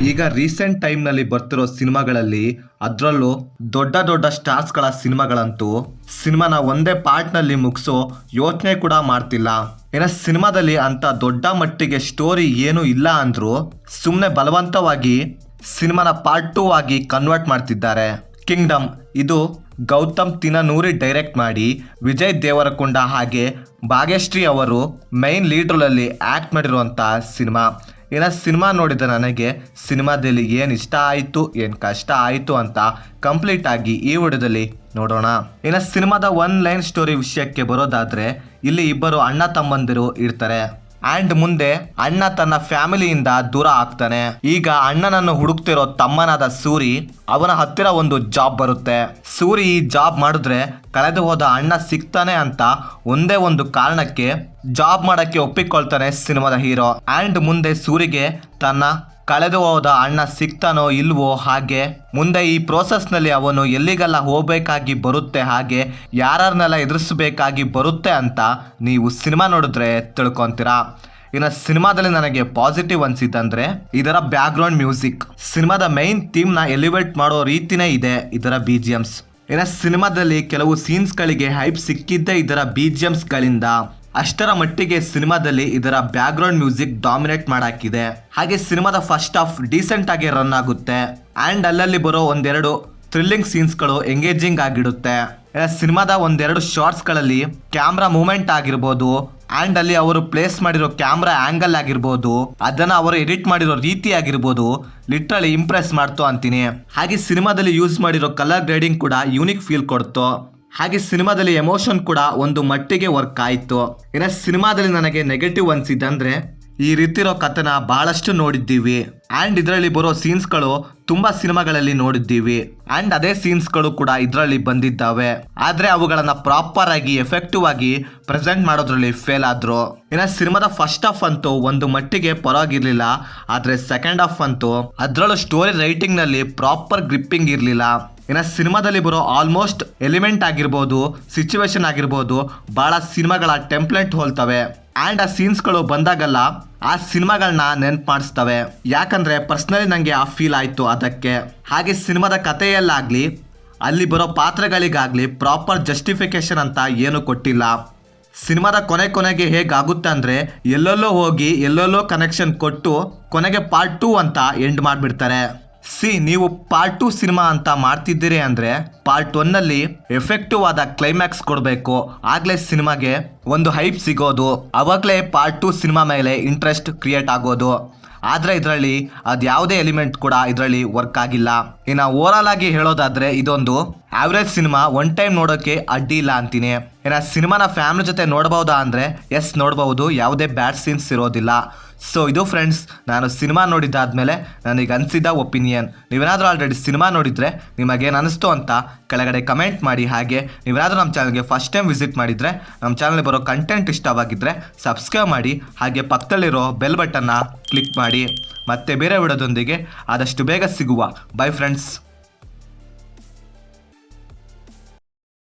ಈಗ ರೀಸೆಂಟ್ ಟೈಮ್ನಲ್ಲಿ ಬರ್ತಿರೋ ಸಿನಿಮಾಗಳಲ್ಲಿ ಅದರಲ್ಲೂ ದೊಡ್ಡ ದೊಡ್ಡ ಸ್ಟಾರ್ಸ್ಗಳ ಸಿನಿಮಾಗಳಂತೂ ಸಿನಿಮಾನ ಒಂದೇ ಪಾರ್ಟ್ನಲ್ಲಿ ಮುಗಿಸೋ ಯೋಚನೆ ಕೂಡ ಮಾಡ್ತಿಲ್ಲ. ಏನ ಸಿನಿಮಾದಲ್ಲಿ ಅಂತ ದೊಡ್ಡ ಮಟ್ಟಿಗೆ ಸ್ಟೋರಿ ಏನು ಇಲ್ಲ ಅಂದರೂ ಸುಮ್ಮನೆ ಬಲವಂತವಾಗಿ ಸಿನಿಮಾನ ಪಾರ್ಟ್ 2 ಆಗಿ ಕನ್ವರ್ಟ್ ಮಾಡ್ತಿದ್ದಾರೆ. ಕಿಂಗ್ಡಮ್ ಇದು ಗೌತಮ್ ತಿನ್ನನೂರಿ ಡೈರೆಕ್ಟ್ ಮಾಡಿ ವಿಜಯ್ ದೇವರಕೊಂಡ ಹಾಗೆ ಭಾಗ್ಯಶ್ರೀ ಅವರು ಮೈನ್ ಲೀಡ್ರಲ್ಲಿ ಆ್ಯಕ್ಟ್ ಮಾಡಿರುವಂಥ ಸಿನಿಮಾ. ಸಿನಿಮಾ ನೋಡಿದ ನನಗೆ ಸಿನಿಮಾದಲ್ಲಿ ಏನು ಇಷ್ಟ ಆಯಿತು ಏನು ಕಷ್ಟ ಆಯಿತು ಅಂತ ಕಂಪ್ಲೀಟ್ ಆಗಿ ಈ ವಿಡಿಯೋದಲ್ಲಿ ನೋಡೋಣ. ಸಿನಿಮಾದ ಒನ್ ಲೈನ್ ಸ್ಟೋರಿ ವಿಷಯಕ್ಕೆ ಬರೋದಾದರೆ ಇಲ್ಲಿ ಇಬ್ಬರು ಅಣ್ಣ ತಮ್ಮಂದಿರು ಇರ್ತಾರೆ. ಆ್ಯಂಡ್ ಮುಂದೆ ಅಣ್ಣ ತನ್ನ ಫ್ಯಾಮಿಲಿಯಿಂದ ದೂರ ಆಗ್ತಾನೆ. ಈಗ ಅಣ್ಣನನ್ನು ಹುಡುಕ್ತಿರೋ ತಮ್ಮನಾದ ಸೂರಿ ಅವನ ಹತ್ತಿರ ಒಂದು ಜಾಬ್ ಬರುತ್ತೆ. ಸೂರಿ ಈ ಜಾಬ್ ಮಾಡಿದ್ರೆ ಕಳೆದು ಹೋದ ಅಣ್ಣ ಸಿಗ್ತಾನೆ ಅಂತ ಒಂದೇ ಒಂದು ಕಾರಣಕ್ಕೆ ಜಾಬ್ ಮಾಡಕ್ಕೆ ಒಪ್ಪಿಕೊಳ್ತಾನೆ ಸಿನಿಮಾದ ಹೀರೋ. ಆ್ಯಂಡ್ ಮುಂದೆ ಸೂರಿಗೆ ತನ್ನ ಕಳೆದು ಹೋದ ಅಣ್ಣ ಸಿಗ್ತಾನೋ ಇಲ್ವೋ, ಹಾಗೆ ಮುಂದೆ ಈ ಪ್ರೋಸೆಸ್ನಲ್ಲಿ ಅವನು ಎಲ್ಲಿಗೆಲ್ಲ ಹೋಗಬೇಕಾಗಿ ಬರುತ್ತೆ, ಹಾಗೆ ಯಾರನ್ನೆಲ್ಲ ಎದುರಿಸಬೇಕಾಗಿ ಬರುತ್ತೆ ಅಂತ ನೀವು ಸಿನಿಮಾ ನೋಡಿದ್ರೆ ತಿಳ್ಕೊತೀರಾ. ಸಿನಿಮಾದಲ್ಲಿ ನನಗೆ ಪಾಸಿಟಿವ್ ಅನಿಸಿದ್ದಂದ್ರೆ ಇದರ ಬ್ಯಾಕ್ಗ್ರೌಂಡ್ ಮ್ಯೂಸಿಕ್. ಸಿನಿಮಾದ ಮೈನ್ ಥೀಮ್ನ ಎಲಿವೇಟ್ ಮಾಡೋ ರೀತಿನೇ ಇದೆ ಇದರ BGMs. ಸಿನಿಮಾದಲ್ಲಿ ಕೆಲವು ಸೀನ್ಸ್ಗಳಿಗೆ ಹೈಪ್ ಸಿಕ್ಕಿದ್ದೇ ಇದರ BGMsಗಳಿಂದ. ಅಷ್ಟರ ಮಟ್ಟಿಗೆ ಸಿನಿಮಾದಲ್ಲಿ ಇದರ ಬ್ಯಾಕ್ಗ್ರೌಂಡ್ ಮ್ಯೂಸಿಕ್ ಡಾಮಿನೇಟ್ ಮಾಡಾಕಿದೆ. ಹಾಗೆ ಸಿನಿಮಾದ ಫಸ್ಟ್ ಹಾಫ್ ಡೀಸೆಂಟ್ ಆಗಿ ರನ್ ಆಗುತ್ತೆ. ಆ್ಯಂಡ್ ಅಲ್ಲಲ್ಲಿ ಬರೋ ಒಂದೆರಡು ಥ್ರಿಲ್ಲಿಂಗ್ ಸೀನ್ಸ್ಗಳು ಎಂಗೇಜಿಂಗ್ ಆಗಿರುತ್ತೆ. ಸಿನಿಮಾದ ಒಂದೆರಡು ಶಾರ್ಟ್ಸ್ಗಳಲ್ಲಿ ಕ್ಯಾಮ್ರಾ ಮೂಮೆಂಟ್ ಆಗಿರ್ಬೋದು, ಆ್ಯಂಡ್ ಅಲ್ಲಿ ಅವರು ಪ್ಲೇಸ್ ಮಾಡಿರೋ ಕ್ಯಾಮ್ರಾ ಆ್ಯಂಗಲ್ ಆಗಿರ್ಬೋದು, ಅದನ್ನು ಅವರು ಎಡಿಟ್ ಮಾಡಿರೋ ರೀತಿ ಆಗಿರ್ಬೋದು, ಲಿಟ್ರಲಿ ಇಂಪ್ರೆಸ್ ಮಾಡ್ತು ಅಂತೀನಿ. ಹಾಗೆ ಸಿನಿಮಾದಲ್ಲಿ ಯೂಸ್ ಮಾಡಿರೋ ಕಲರ್ ಗ್ರೇಡಿಂಗ್ ಕೂಡ ಯೂನಿಕ್ ಫೀಲ್ ಕೊಡ್ತು. ಹಾಗೆ ಸಿನಿಮಾದಲ್ಲಿ ಎಮೋಷನ್ ಕೂಡ ಒಂದು ಮಟ್ಟಿಗೆ ವರ್ಕ್ ಆಯಿತು. ಸಿನಿಮಾದಲ್ಲಿ ನನಗೆ ನೆಗೆಟಿವ್ ಅನಿಸಿದ್ದಂದ್ರೆ ಈ ರೀತಿರೋ ಕಥನ ಬಹಳಷ್ಟು ನೋಡಿದ್ದೀವಿ. ಆ್ಯಂಡ್ ಇದರಲ್ಲಿ ಬರೋ ಸೀನ್ಸ್ಗಳು ತುಂಬ ಸಿನಿಮಾಗಳಲ್ಲಿ ನೋಡಿದ್ದೀವಿ. ಆ್ಯಂಡ್ ಅದೇ ಸೀನ್ಸ್ಗಳು ಕೂಡ ಇದರಲ್ಲಿ ಬಂದಿದ್ದಾವೆ. ಆದರೆ ಅವುಗಳನ್ನು ಪ್ರಾಪರ್ ಆಗಿ ಎಫೆಕ್ಟಿವ್ ಆಗಿ ಪ್ರೆಸೆಂಟ್ ಮಾಡೋದ್ರಲ್ಲಿ ಫೇಲ್ ಆದರು. ಸಿನಿಮಾದ ಫಸ್ಟ್ ಹಾಫ್ ಅಂತೂ ಒಂದು ಮಟ್ಟಿಗೆ ಪರವಾಗಿರಲಿಲ್ಲ. ಆದರೆ ಸೆಕೆಂಡ್ ಹಾಫ್ ಅಂತೂ ಅದರಲ್ಲೂ ಸ್ಟೋರಿ ರೈಟಿಂಗ್ನಲ್ಲಿ ಪ್ರಾಪರ್ ಗ್ರಿಪ್ಪಿಂಗ್ ಇರಲಿಲ್ಲ. ಸಿನಿಮಾದಲ್ಲಿ ಬರೋ ಆಲ್ಮೋಸ್ಟ್ ಎಲಿಮೆಂಟ್ ಆಗಿರ್ಬೋದು, ಸಿಚುವೇಶನ್ ಆಗಿರ್ಬೋದು, ಭಾಳ ಸಿನಿಮಾಗಳ ಟೆಂಪ್ಲೇಟ್ ಹೋಲ್ತವೆ. ಆ್ಯಂಡ್ ಆ ಸೀನ್ಸ್ಗಳು ಬಂದಾಗಲ್ಲ ಆ ಸಿನಿಮಾಗಳನ್ನ ನೆನ್ಪು ಮಾಡಿಸ್ತವೆ. ಯಾಕಂದರೆ ಪರ್ಸ್ನಲಿ ನನಗೆ ಆ ಫೀಲ್ ಆಯಿತು ಅದಕ್ಕೆ. ಹಾಗೆ ಸಿನಿಮಾದ ಕಥೆಯಲ್ಲಾಗಲಿ ಅಲ್ಲಿ ಬರೋ ಪಾತ್ರಗಳಿಗಾಗಲಿ ಪ್ರಾಪರ್ ಜಸ್ಟಿಫಿಕೇಶನ್ ಅಂತ ಏನು ಕೊಟ್ಟಿಲ್ಲ. ಸಿನಿಮಾದ ಕೊನೆಗೆ ಹೇಗಾಗುತ್ತೆ ಅಂದರೆ ಎಲ್ಲೆಲ್ಲೋ ಹೋಗಿ ಎಲ್ಲೆಲ್ಲೋ ಕನೆಕ್ಷನ್ ಕೊಟ್ಟು ಕೊನೆಗೆ ಪಾರ್ಟ್ 2 ಅಂತ ಎಂಡ್ ಮಾಡಿಬಿಡ್ತಾರೆ. ನೀವು ಪಾರ್ಟ್ 2 ಸಿನಿಮಾ ಅಂತ ಮಾಡ್ತಿದ್ದೀರಿ ಅಂದರೆ ಪಾರ್ಟ್ 1ನಲ್ಲಿ ಎಫೆಕ್ಟಿವ್ ಆದ ಕ್ಲೈಮ್ಯಾಕ್ಸ್ ಕೊಡಬೇಕು. ಆಗಲೇ ಸಿನಿಮಾಗೆ ಒಂದು ಹೈಪ್ ಸಿಗೋದು, ಅವಾಗಲೇ ಪಾರ್ಟ್ 2 ಸಿನಿಮಾ ಮೇಲೆ ಇಂಟ್ರೆಸ್ಟ್ ಕ್ರಿಯೇಟ್ ಆಗೋದು. ಆದರೆ ಇದರಲ್ಲಿ ಅದು ಯಾವುದೇ ಎಲಿಮೆಂಟ್ ಕೂಡ ಇದರಲ್ಲಿ ವರ್ಕ್ ಆಗಿಲ್ಲ. ಓವರಾಲ್ ಆಗಿ ಹೇಳೋದಾದರೆ ಇದೊಂದು ಆವ್ರೇಜ್ ಸಿನಿಮಾ, ಒನ್ ಟೈಮ್ ನೋಡೋಕ್ಕೆ ಅಡ್ಡಿ ಇಲ್ಲ ಅಂತೀನಿ. ಸಿನಿಮಾನ ಫ್ಯಾಮಿಲಿ ಜೊತೆ ನೋಡ್ಬೋದಾ ಅಂದರೆ ಎಸ್ ನೋಡ್ಬೋದು, ಯಾವುದೇ ಬ್ಯಾಡ್ ಸೀನ್ಸ್ ಇರೋದಿಲ್ಲ. ಸೊ ಇದು ಫ್ರೆಂಡ್ಸ್, ನಾನು ಸಿನಿಮಾ ನೋಡಿದ್ದಾದಮೇಲೆ ನನಗೆ ಅನಿಸಿದ ಒಪಿನಿಯನ್. ನೀವೇನಾದರೂ ಆಲ್ರೆಡಿ ಸಿನಿಮಾ ನೋಡಿದರೆ ನಿಮಗೇನು ಅನ್ನಿಸ್ತು ಅಂತ ಕೆಳಗಡೆ ಕಮೆಂಟ್ ಮಾಡಿ. ಹಾಗೆ ನೀವೇನಾದರೂ ನಮ್ಮ ಚಾನಲ್ಗೆ ಫಸ್ಟ್ ಟೈಮ್ ವಿಸಿಟ್ ಮಾಡಿದರೆ ನಮ್ಮ ಚಾನಲ್ಗೆ ಬರೋ ಕಂಟೆಂಟ್ ಇಷ್ಟವಾಗಿದ್ದರೆ ಸಬ್ಸ್ಕ್ರೈಬ್ ಮಾಡಿ. ಹಾಗೆ ಪಕ್ಕದಲ್ಲಿರೋ ಬೆಲ್ ಬಟನ್ನ ಕ್ಲಿಕ್ ಮಾಡಿ. ಮತ್ತೆ ಬೇರೆ ವಿಡಿಯೋದೊಂದಿಗೆ ಆದಷ್ಟು ಬೇಗ ಸಿಗುವ. By friends.